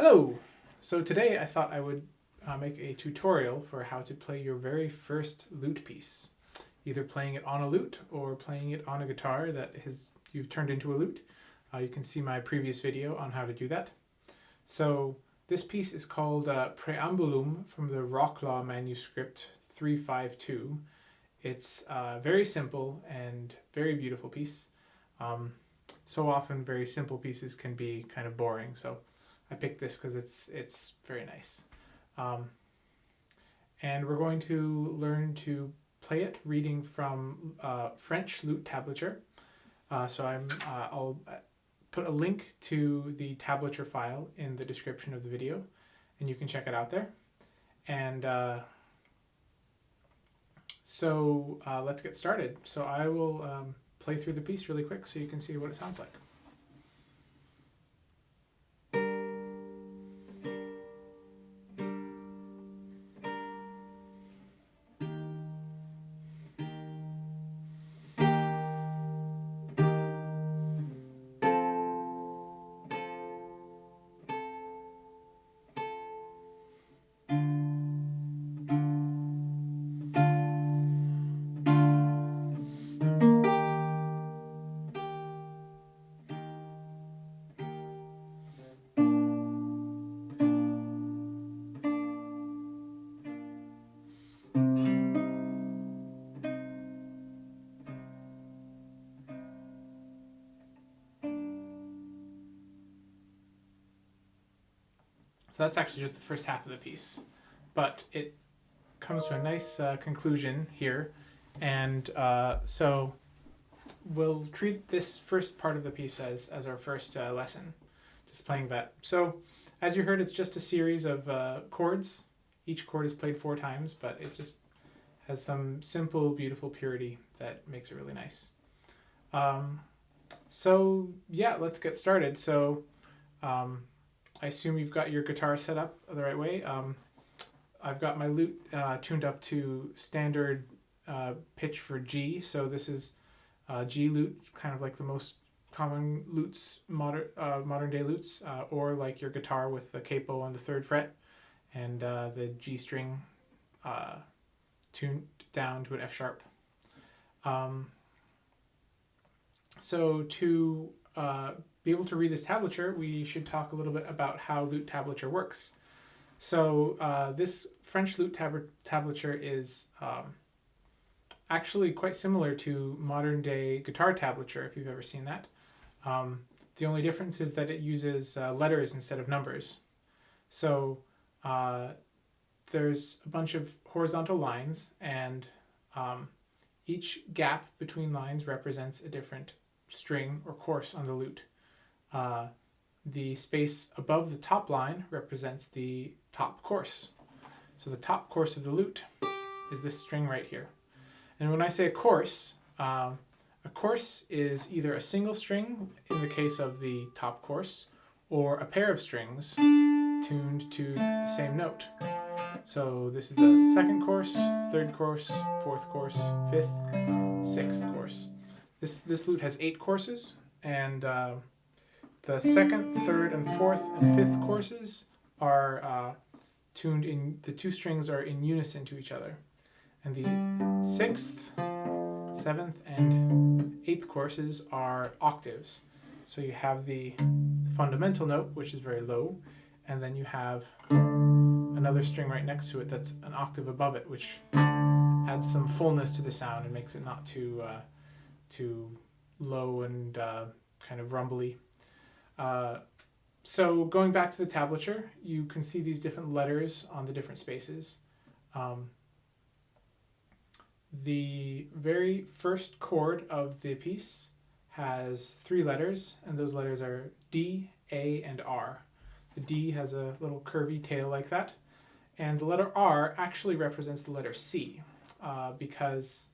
Hello! So today I thought I would make a tutorial for how to play your very first lute piece. Either playing it on a lute or playing it on a guitar that you've turned into a lute. You can see my previous video on how to do that. So this piece is called Preambulum from the Wrocław manuscript 352. It's a very simple and very beautiful piece. So often very simple pieces can be kind of boring, so I picked this because it's very nice. And we're going to learn to play it reading from French lute tablature. I'll put a link to the tablature file in the description of the video, and you can check it out there. And let's get started. So I will play through the piece really quick so you can see what it sounds like. So that's actually just the first half of the piece, but it comes to a nice conclusion here, and so we'll treat this first part of the piece as our first lesson, just playing that. So as you heard, it's just a series of chords. Each chord is played 4 times, but it just has some simple, beautiful purity that makes it really nice. So yeah, let's get started. So I assume you've got your guitar set up the right way. I've got my lute tuned up to standard pitch for G, so this is G lute, kind of like the most common lutes, modern day lutes, or like your guitar with the capo on the 3rd fret and the G string tuned down to an F sharp. So to be able to read this tablature, we should talk a little bit about how lute tablature works. So this French lute tablature is actually quite similar to modern day guitar tablature, if you've ever seen that. The only difference is that it uses letters instead of numbers. So there's a bunch of horizontal lines, and each gap between lines represents a different string or course on the lute. The space above the top line represents the top course. So the top course of the lute is this string right here. And when I say a course is either a single string in the case of the top course, or a pair of strings tuned to the same note. So this is the 2nd course, 3rd course, 4th course, 5th, 6th course. This lute has 8 courses, and the 2nd, 3rd, and 4th, and 5th courses are tuned in, the 2 strings are in unison to each other. And the 6th, 7th, and 8th courses are octaves. So you have the fundamental note, which is very low, and then you have another string right next to it that's an octave above it, which adds some fullness to the sound and makes it not too low and kind of rumbly. So going back to the tablature, you can see these different letters on the different spaces. The very first chord of the piece has 3 letters, and those letters are D, A, and R. The D has a little curvy tail like that, and the letter R actually represents the letter C, because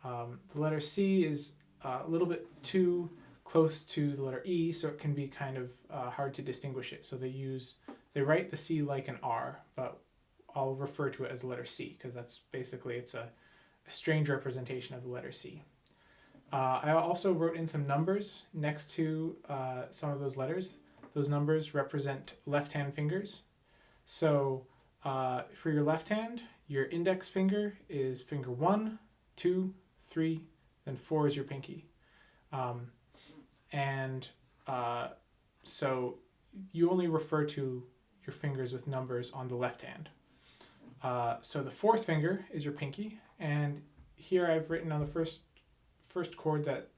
the letter C is a little bit too close to the letter E, so it can be kind of hard to distinguish it. So they write the C like an R, but I'll refer to it as the letter C because that's basically, it's a strange representation of the letter C. I also wrote in some numbers next to some of those letters. those numbers represent left-hand fingers. So for your left hand, your index finger is finger 1, 2, 3, then 4 is your pinky. So you only refer to your fingers with numbers on the left hand. So the fourth finger is your pinky, and here I've written on the first chord that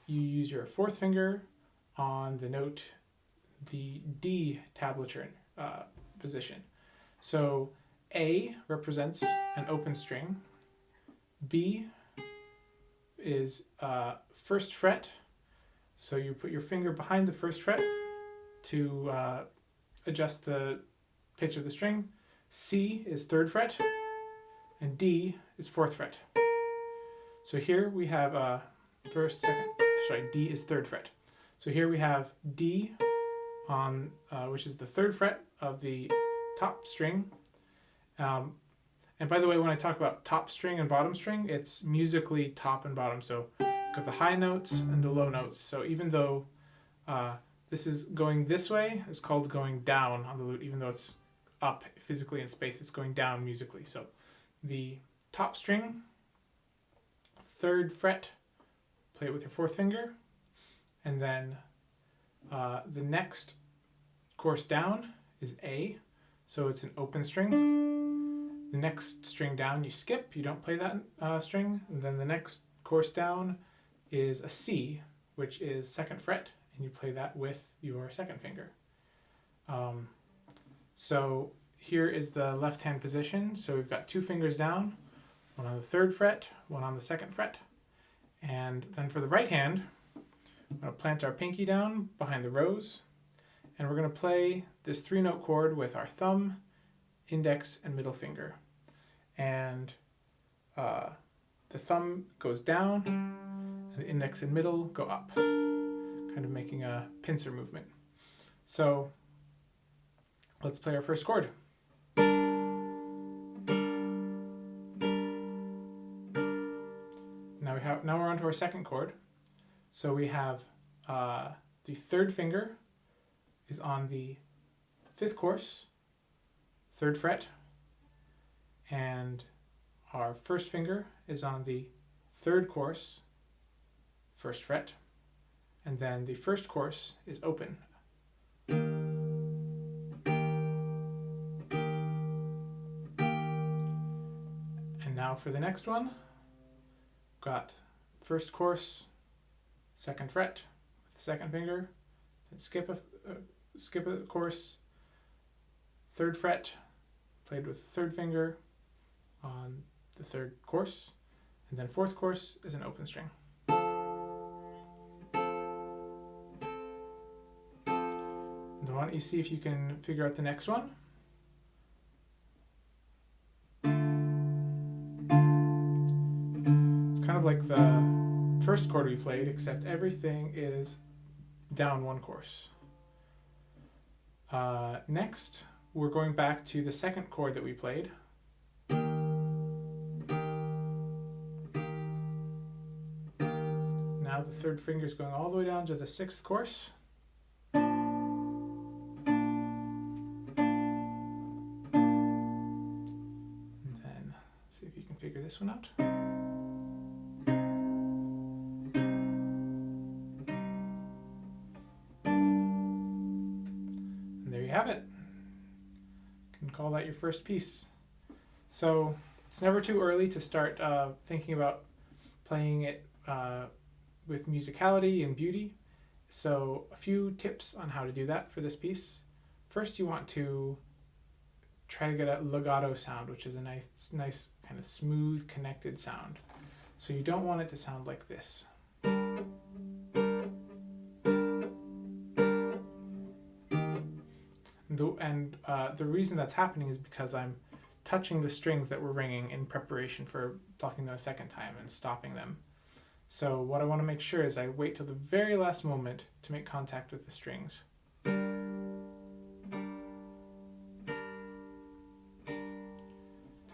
you use your fourth finger on the note, the D tablature position. So A represents an open string, B is first fret, so you put your finger behind the first fret to adjust the pitch of the string. C is third fret, and D is fourth fret. So here we have D is third fret. So here we have D on, which is the third fret of the top string. And by the way, when I talk about top string and bottom string, it's musically top and bottom. So got the high notes and the low notes. So even though this is going this way, it's called going down on the lute, even though it's up physically in space, it's going down musically. So the top string, third fret, play it with your fourth finger, and then the next course down is A, so it's an open string. The next string down you skip, you don't play that string, and then the next course down is a C, which is second fret, and you play that with your second finger. So here is the left hand position. So we've got two fingers down, one on the third fret, one on the second fret. And then for the right hand, we're going to plant our pinky down behind the rose, and we're going to play this 3-note chord with our thumb, index, and middle finger. And the thumb goes down, and the index and middle go up, kind of making a pincer movement. So let's play our first chord. Now we're on to our second chord. So we have the third finger is on the fifth course, third fret, and our first finger is on the third course, first fret, and then the first course is open. And now for the next one, got first course, second fret with the second finger, then skip a course, third fret, played with the third finger on the third course, and then fourth course is an open string. And then why don't you see if you can figure out the next one? It's kind of like the first chord we played, except everything is down one course. Next, we're going back to the second chord that we played. Now the third finger is going all the way down to the sixth course. And then see if you can figure this one out. Have it. You can call that your first piece. So it's never too early to start thinking about playing it with musicality and beauty. So a few tips on how to do that for this piece. First, you want to try to get a legato sound, which is a nice kind of smooth, connected sound. So you don't want it to sound like this. The reason that's happening is because I'm touching the strings that were ringing in preparation for plucking them a second time and stopping them. So what I want to make sure is I wait till the very last moment to make contact with the strings. To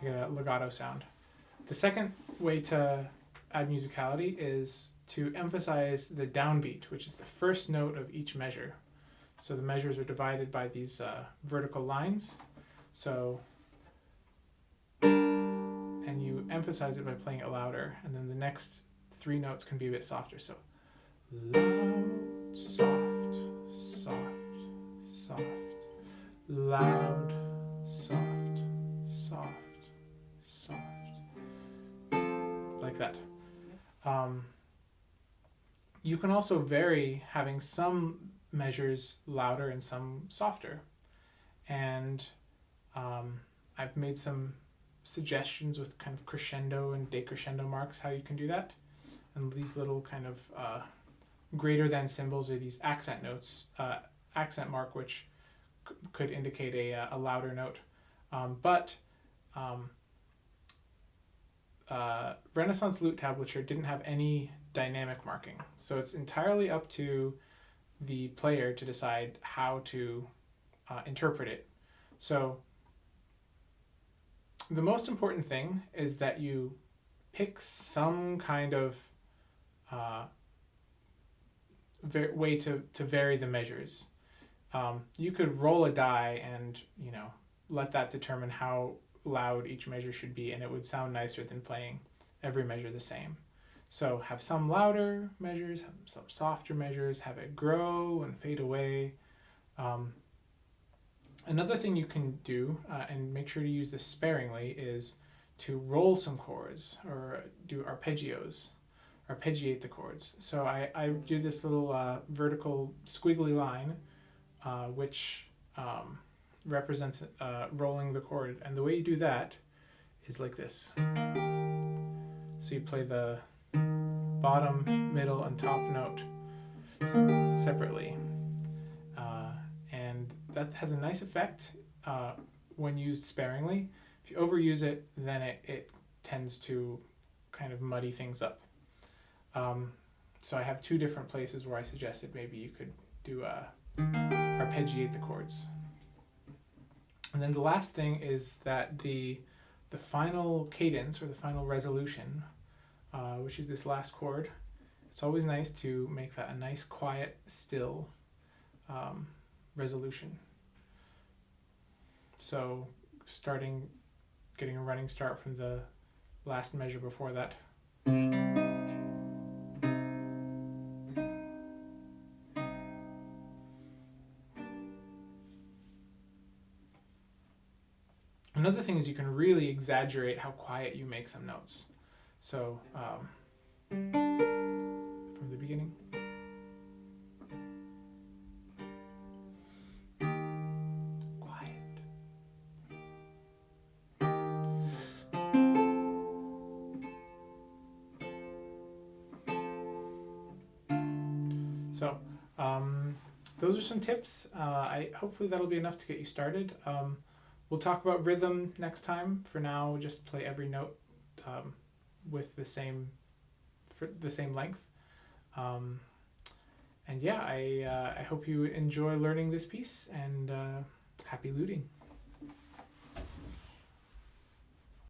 get a legato sound. The second way to add musicality is to emphasize the downbeat, which is the first note of each measure. So the measures are divided by these vertical lines. So, and you emphasize it by playing it louder, and then the next 3 notes can be a bit softer. So loud, soft, soft, soft, loud, soft, soft, soft, like that. You can also vary, having some measures louder and some softer. And I've made some suggestions with kind of crescendo and decrescendo marks how you can do that. And these little kind of greater than symbols are these accent notes, accent mark, which could indicate a louder note. Renaissance lute tablature didn't have any dynamic marking, so it's entirely up to the player to decide how to interpret it. So the most important thing is that you pick some kind of way to vary the measures. You could roll a die and let that determine how loud each measure should be, and it would sound nicer than playing every measure the same. So have some louder measures, have some softer measures, have it grow and fade away. Another thing you can do, and make sure to use this sparingly, is to roll some chords or do arpeggios, arpeggiate the chords. So I do this little vertical squiggly line, which represents rolling the chord. And the way you do that is like this. So you play the bottom, middle, and top note separately. And that has a nice effect when used sparingly. If you overuse it, then it tends to kind of muddy things up. So I have 2 different places where I suggested maybe you could do arpeggiate the chords. And then the last thing is that the final cadence, or the final resolution, which is this last chord, it's always nice to make that a nice, quiet, still resolution. So getting a running start from the last measure before that. Another thing is you can really exaggerate how quiet you make some notes. So from the beginning. Quiet. So those are some tips. Hopefully that'll be enough to get you started. We'll talk about rhythm next time. For now, just play every note with the same length. And yeah, I hope you enjoy learning this piece, and happy luting.